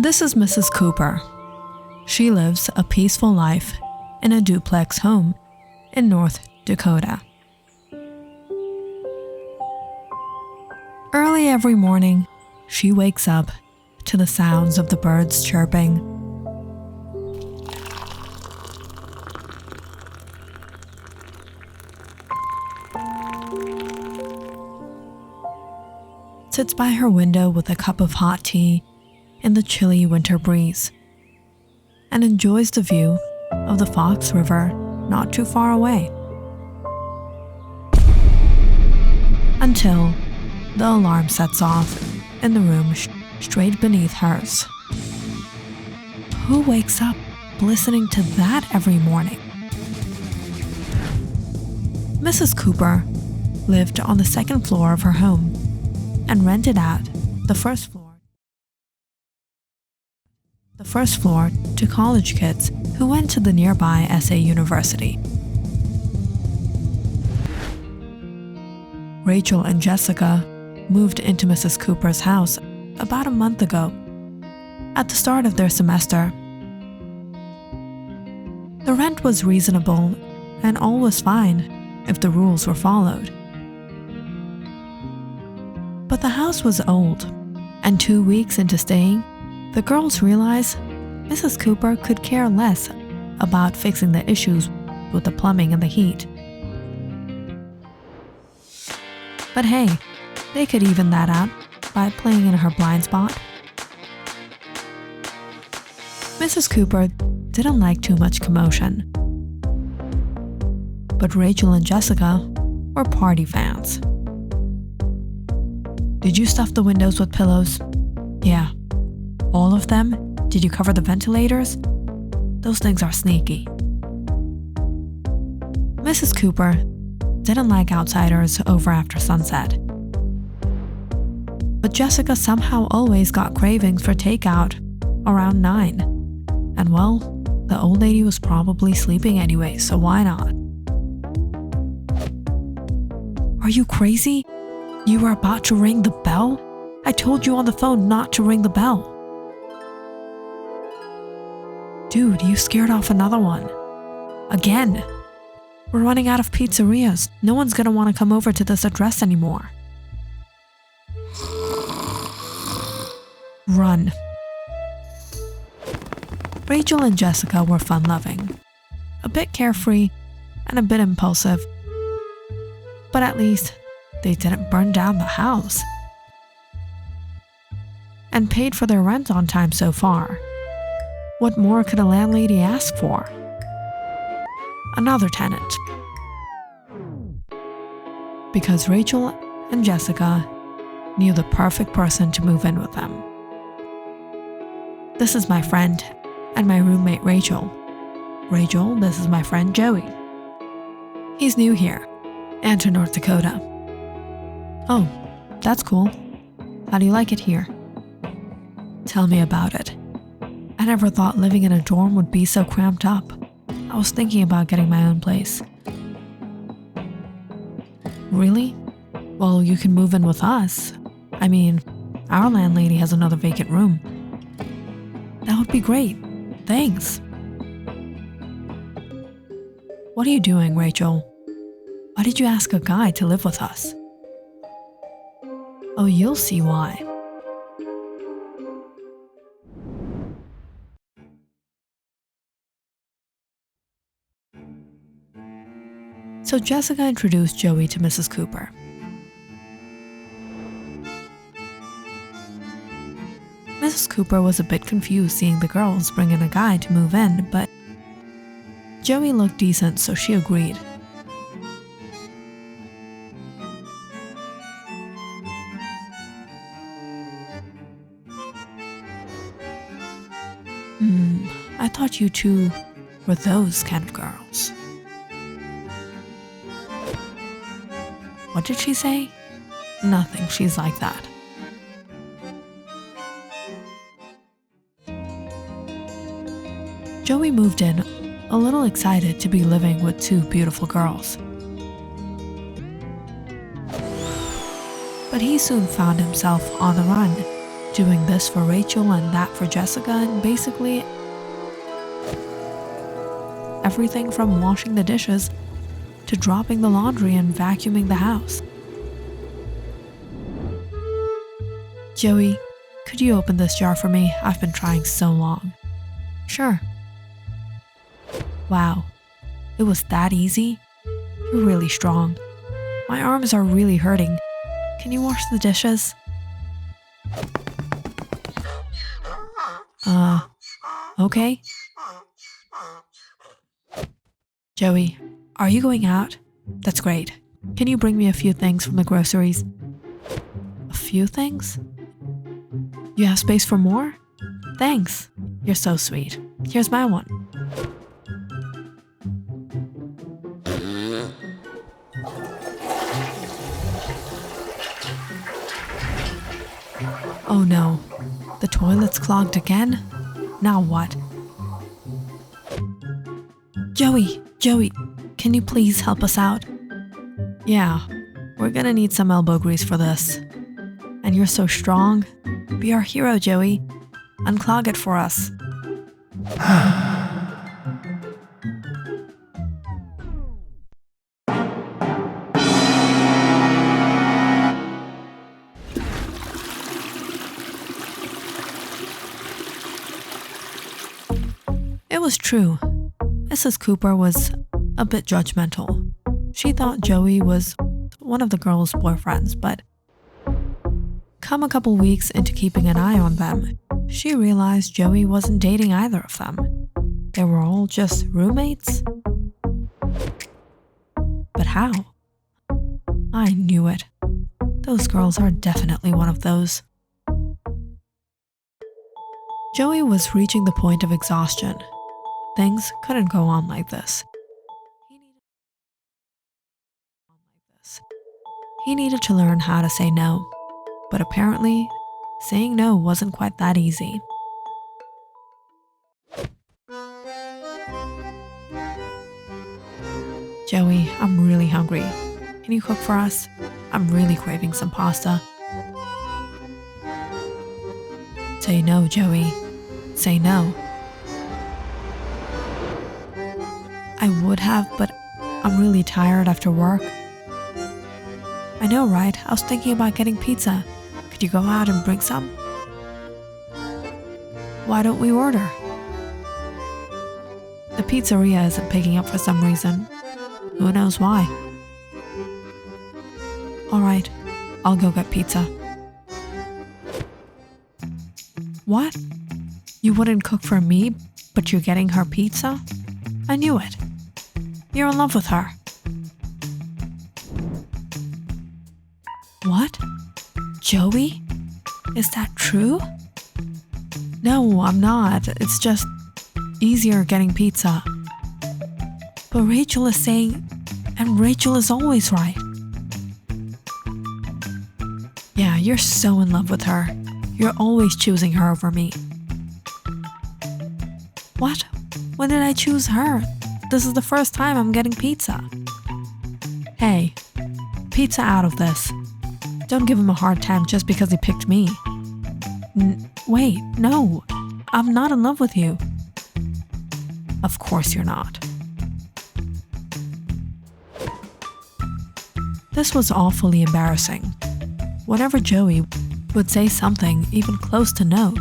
This is Mrs. Cooper. She lives a peaceful life in a duplex home in North Dakota. Early every morning, she wakes up to the sounds of the birds chirping. Sits by her window with a cup of hot tea in the chilly winter breeze, and enjoys the view of the Fox River not too far away. Until the alarm sets off in the room straight beneath hers. Who wakes up listening to that every morning? Mrs. Cooper lived on the second floor of her home and rented out the first floor to college kids who went to the nearby SA University. Rachel and Jessica moved into Mrs. Cooper's house about a month ago, at the start of their semester. The rent was reasonable and all was fine if the rules were followed. But the house was old, and 2 weeks into staying, the girls realized Mrs. Cooper could care less about fixing the issues with the plumbing and the heat. But hey, they could even that out by playing in her blind spot. Mrs. Cooper didn't like too much commotion, but Rachel and Jessica were party fans. Did you stuff the windows with pillows? Yeah. All of them? Did you cover the ventilators? Those things are sneaky. Mrs. Cooper didn't like outsiders over after sunset. But Jessica somehow always got cravings for takeout around 9. And well, the old lady was probably sleeping anyway, so why not? Are you crazy? You were about to ring the bell? I told you on the phone not to ring the bell. Dude, you scared off another one. Again. We're running out of pizzerias. No one's gonna want to come over to this address anymore. Run. Rachel and Jessica were fun-loving, a bit carefree and a bit impulsive, but at least they didn't burn down the house and paid for their rent on time so far. What more could a landlady ask for? Another tenant. Because Rachel and Jessica knew the perfect person to move in with them. This is my friend and my roommate Rachel. Rachel, this is my friend Joey. He's new here and to North Dakota. Oh, that's cool. How do you like it here? Tell me about it. I never thought living in a dorm would be so cramped up. I was thinking about getting my own place. Really? Well, you can move in with us. I mean, our landlady has another vacant room. That would be great. Thanks. What are you doing, Rachel? Why did you ask a guy to live with us? Oh, you'll see why. So Jessica introduced Joey to Mrs. Cooper. Mrs. Cooper was a bit confused seeing the girls bring in a guy to move in, but Joey looked decent, so she agreed. I thought you two were those kind of girls. What did she say? Nothing, she's like that. Joey moved in, a little excited to be living with two beautiful girls. But he soon found himself on the run doing this for Rachel and that for Jessica, and basically everything from washing the dishes to dropping the laundry and vacuuming the house. Joey, could you open this jar for me? I've been trying so long. Sure. Wow, it was that easy? You're really strong. My arms are really hurting. Can you wash the dishes? Okay. Joey, are you going out? That's great. Can you bring me a few things from the groceries? A few things? You have space for more? Thanks. You're so sweet. Here's my one. Oh no. The toilet's clogged again? Now what? Joey, can you please help us out? Yeah, we're gonna need some elbow grease for this. And you're so strong. Be our hero, Joey. Unclog it for us. It was true. Mrs. Cooper was a bit judgmental. She thought Joey was one of the girls' boyfriends, but come a couple weeks into keeping an eye on them, she realized Joey wasn't dating either of them. They were all just roommates. But how? I knew it. Those girls are definitely one of those. Joey was reaching the point of exhaustion. Things couldn't go on like this. He needed to learn how to say no, but apparently, saying no wasn't quite that easy. Joey, I'm really hungry. Can you cook for us? I'm really craving some pasta. Say no, Joey. Say no. I would have, but I'm really tired after work. I know, right? I was thinking about getting pizza. Could you go out and bring some? Why don't we order? The pizzeria isn't picking up for some reason. Who knows why? Alright, I'll go get pizza. What? You wouldn't cook for me, but you're getting her pizza? I knew it. You're in love with her. What? Joey? Is that true? No, I'm not. It's just easier getting pizza. But Rachel is saying, and Rachel is always right. Yeah, you're so in love with her. You're always choosing her over me. What? When did I choose her? This is the first time I'm getting pizza. Hey, pizza out of this. Don't give him a hard time just because he picked me. Wait, no. I'm not in love with you. Of course you're not. This was awfully embarrassing. Whenever Joey would say something even close to no,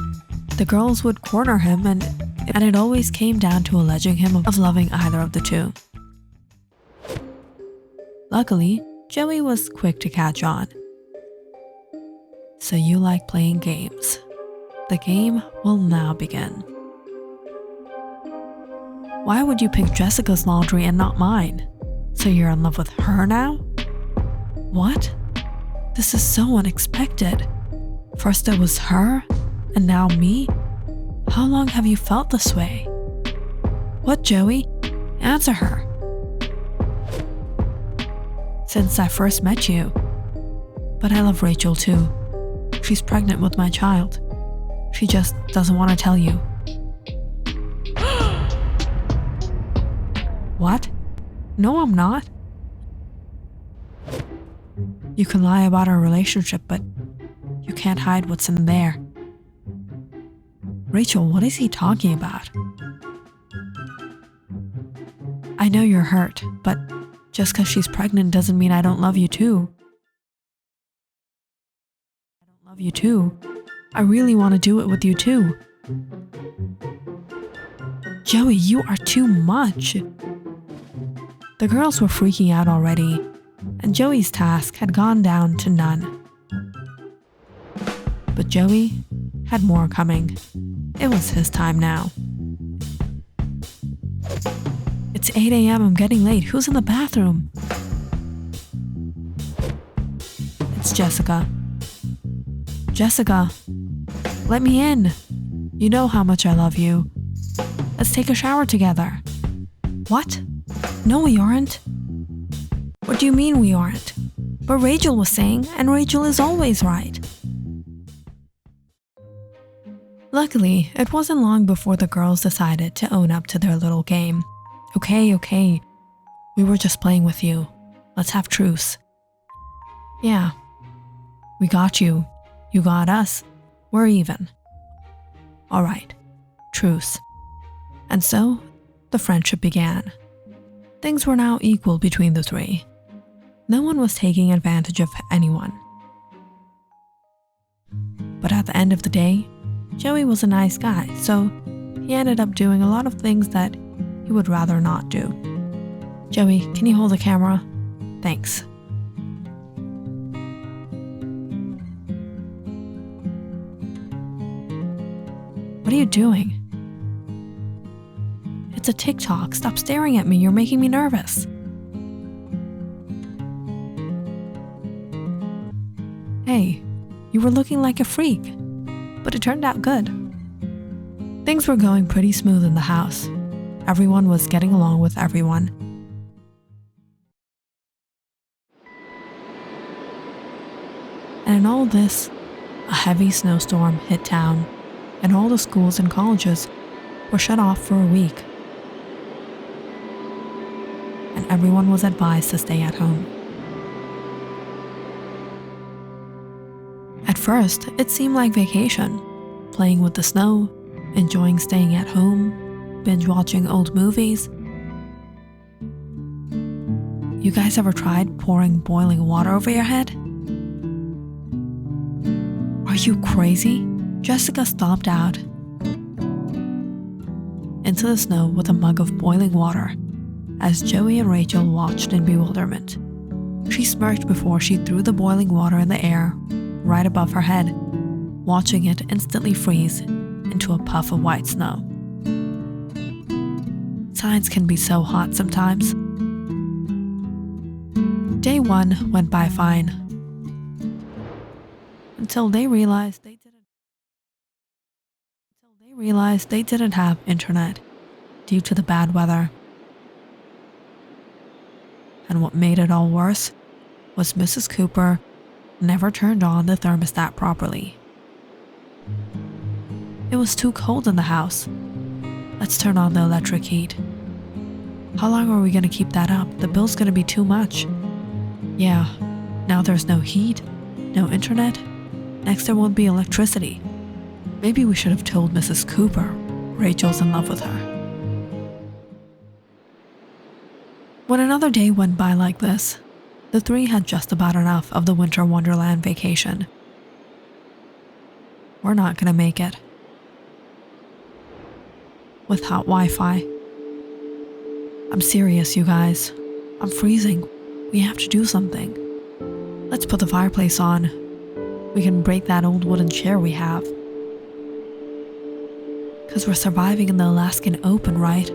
the girls would corner him and it always came down to alleging him of loving either of the two. Luckily, Joey was quick to catch on. So you like playing games. The game will now begin. Why would you pick Jessica's laundry and not mine? So you're in love with her now? What? This is so unexpected. First it was her, and now me? How long have you felt this way? What, Joey? Answer her. Since I first met you. But I love Rachel too. She's pregnant with my child. She just doesn't want to tell you. What? No, I'm not. You can lie about our relationship, but you can't hide what's in there. Rachel, what is he talking about? I know you're hurt, but just because she's pregnant doesn't mean I don't love you too. I really want to do it with you too. Joey, you are too much. The girls were freaking out already, and Joey's task had gone down to none. But Joey had more coming. It was his time now. It's 8 a.m. I'm getting late. Who's in the bathroom? It's Jessica. Jessica, let me in. You know how much I love you. Let's take a shower together. What? No, we aren't. What do you mean we aren't? But Rachel was saying, and Rachel is always right. Luckily, it wasn't long before the girls decided to own up to their little game. Okay. We were just playing with you. Let's have truce. Yeah. We got you. You got us. We're even. Alright. Truce. And so, the friendship began. Things were now equal between the three. No one was taking advantage of anyone. But at the end of the day, Joey was a nice guy, so he ended up doing a lot of things that he would rather not do. Joey, can you hold the camera? Thanks. What are you doing? It's a TikTok. Stop staring at me. You're making me nervous. Hey, you were looking like a freak, but it turned out good. Things were going pretty smooth in the house. Everyone was getting along with everyone. And in all this, a heavy snowstorm hit town, and all the schools and colleges were shut off for a week. And everyone was advised to stay at home. At first, it seemed like vacation, playing with the snow, enjoying staying at home, binge-watching old movies. You guys ever tried pouring boiling water over your head? Are you crazy? Jessica stomped out into the snow with a mug of boiling water as Joey and Rachel watched in bewilderment. She smirked before she threw the boiling water in the air right above her head, watching it instantly freeze into a puff of white snow. Science can be so hot sometimes. Day 1 went by fine, until they realized they didn't have internet due to the bad weather. And what made it all worse was Mrs. Cooper never turned on the thermostat properly. It was too cold in the house. Let's turn on the electric heat. How long are we gonna keep that up? The bill's gonna be too much. Yeah, now there's no heat, no internet. Next there won't be electricity. Maybe we should have told Mrs. Cooper Rachel's in love with her. When another day went by like this, the three had just about enough of the winter wonderland vacation. We're not gonna make it without Wi-Fi. I'm serious, you guys. I'm freezing. We have to do something. Let's put the fireplace on. We can break that old wooden chair we have. 'Cause we're surviving in the Alaskan Open, right?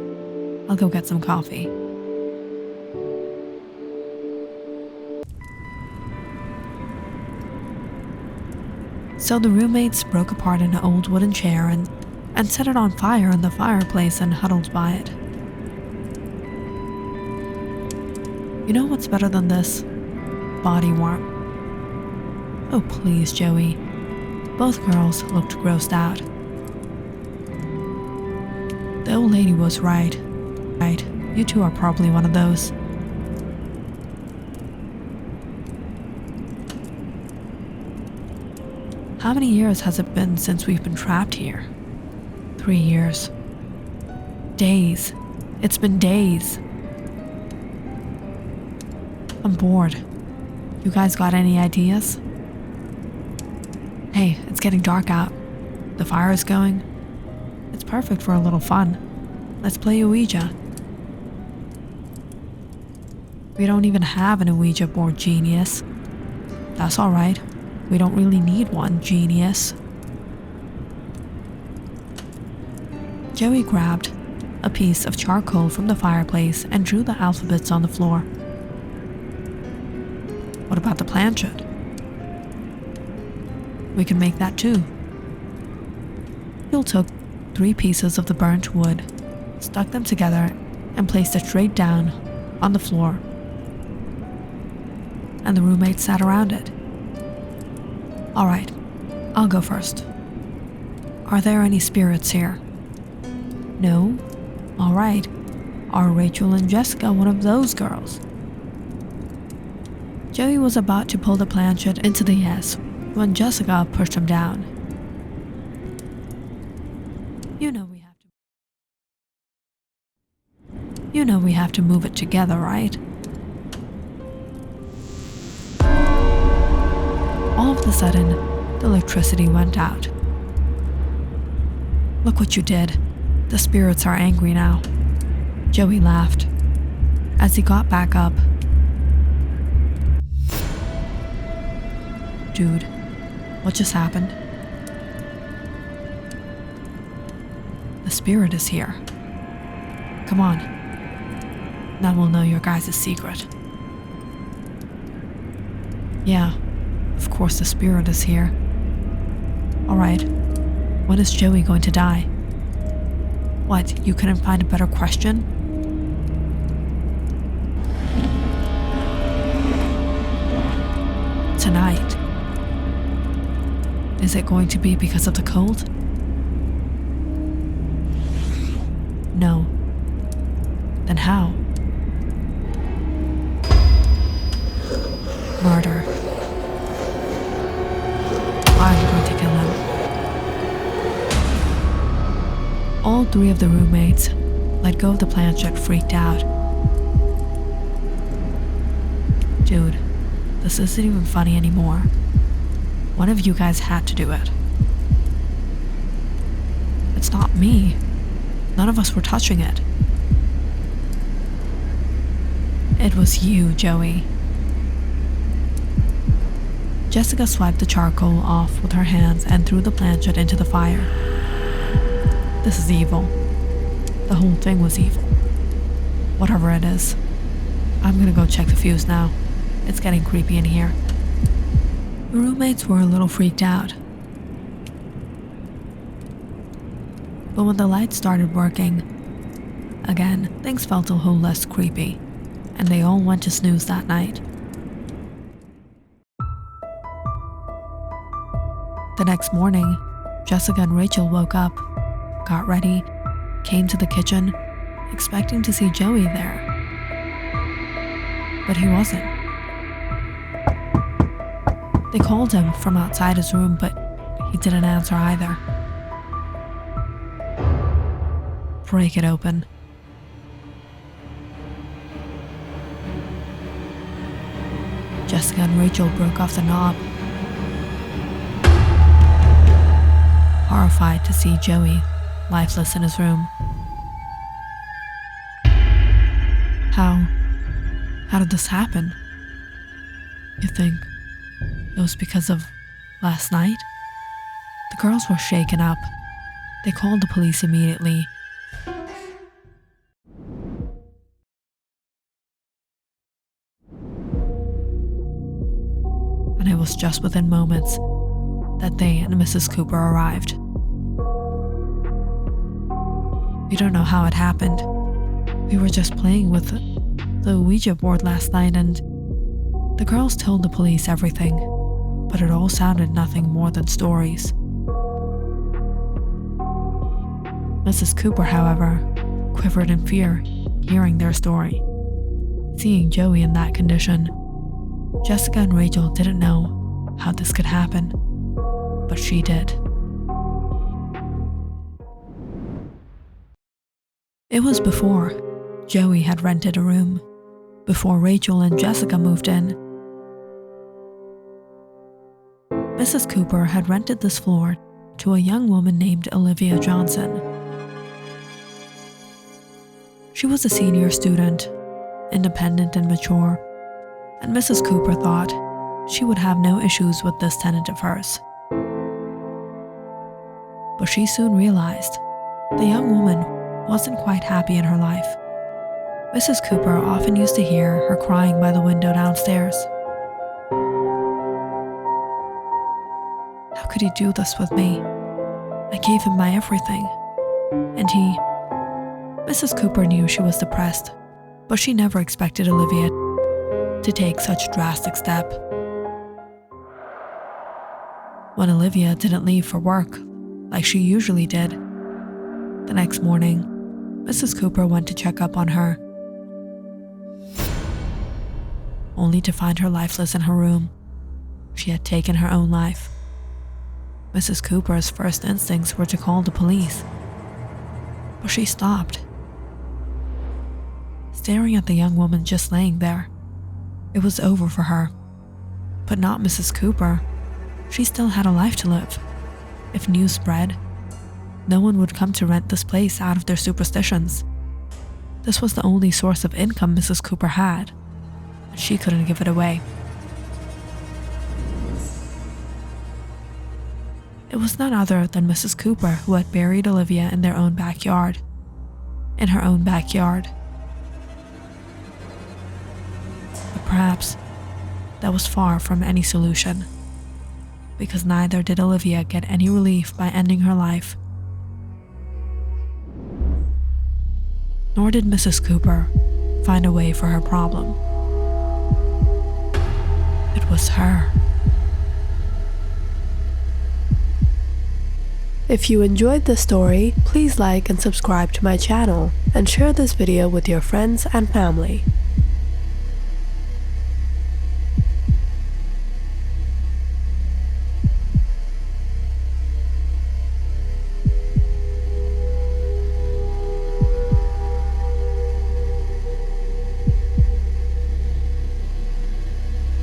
I'll go get some coffee. So the roommates broke apart an old wooden chair and set it on fire in the fireplace and huddled by it. You know what's better than this? Body warmth. Oh please, Joey. Both girls looked grossed out. The old lady was right. You two are probably one of those. How many years has it been since we've been trapped here? 3 years. Days. It's been days. I'm bored. You guys got any ideas? Hey, it's getting dark out. The fire is going. It's perfect for a little fun. Let's play Ouija. We don't even have an Ouija board, genius. That's alright. We don't really need one, genius. Joey grabbed a piece of charcoal from the fireplace and drew the alphabets on the floor. What about the planchette? We can make that too. Phil took 3 pieces of the burnt wood, stuck them together, and placed it straight down on the floor. And the roommates sat around it. Alright, I'll go first. Are there any spirits here? No? Alright. Are Rachel and Jessica one of those girls? Joey was about to pull the planchette into the yes when Jessica pushed him down. You know we have to move it together, right? All of a sudden, the electricity went out. Look what you did. The spirits are angry now. Joey laughed as he got back up. Dude, what just happened? The spirit is here. Come on. Now we'll know your guys' secret. Yeah, of course the spirit is here. Alright, when is Joey going to die? What, you couldn't find a better question? Tonight. Is it going to be because of the cold? No. Then how? Murder. I'm going to kill him. All 3 of the roommates let go of the planchette, freaked out. Dude, this isn't even funny anymore. One of you guys had to do it. It's not me. None of us were touching it. It was you, Joey. Jessica swiped the charcoal off with her hands and threw the planchette into the fire. This is evil. The whole thing was evil. Whatever it is. I'm gonna go check the fuse now. It's getting creepy in here. The roommates were a little freaked out. But when the lights started working, again, things felt a whole less creepy, and they all went to snooze that night. The next morning, Jessica and Rachel woke up, got ready, came to the kitchen, expecting to see Joey there. But he wasn't. They called him from outside his room, but he didn't answer either. Break it open. Jessica and Rachel broke off the knob, horrified to see Joey lifeless in his room. How did this happen? You think it was because of last night? The girls were shaken up. They called the police immediately. And it was just within moments that they and Mrs. Cooper arrived. We don't know how it happened. We were just playing with the Ouija board last night and the girls told the police everything, but it all sounded nothing more than stories. Mrs. Cooper, however, quivered in fear hearing their story. Seeing Joey in that condition, Jessica and Rachel didn't know how this could happen, but she did. It was before Joey had rented a room, before Rachel and Jessica moved in. Mrs. Cooper had rented this floor to a young woman named Olivia Johnson. She was a senior student, independent and mature, and Mrs. Cooper thought she would have no issues with this tenant of hers. But she soon realized the young woman wasn't quite happy in her life. Mrs. Cooper often used to hear her crying by the window downstairs. How could he do this with me? I gave him my everything. And he... Mrs. Cooper knew she was depressed, but she never expected Olivia to take such a drastic step. When Olivia didn't leave for work, like she usually did, the next morning, Mrs. Cooper went to check up on her, only to find her lifeless in her room. She had taken her own life. Mrs. Cooper's first instincts were to call the police, but she stopped, staring at the young woman just laying there. It was over for her, but not Mrs. Cooper. She still had a life to live. If news spread, no one would come to rent this place out of their superstitions. This was the only source of income Mrs. Cooper had, and she couldn't give it away. It was none other than Mrs. Cooper who had buried Olivia in their own backyard. In her own backyard. But perhaps that was far from any solution, because neither did Olivia get any relief by ending her life. Nor did Mrs. Cooper find a way for her problem. It was her. If you enjoyed this story, please like and subscribe to my channel and share this video with your friends and family.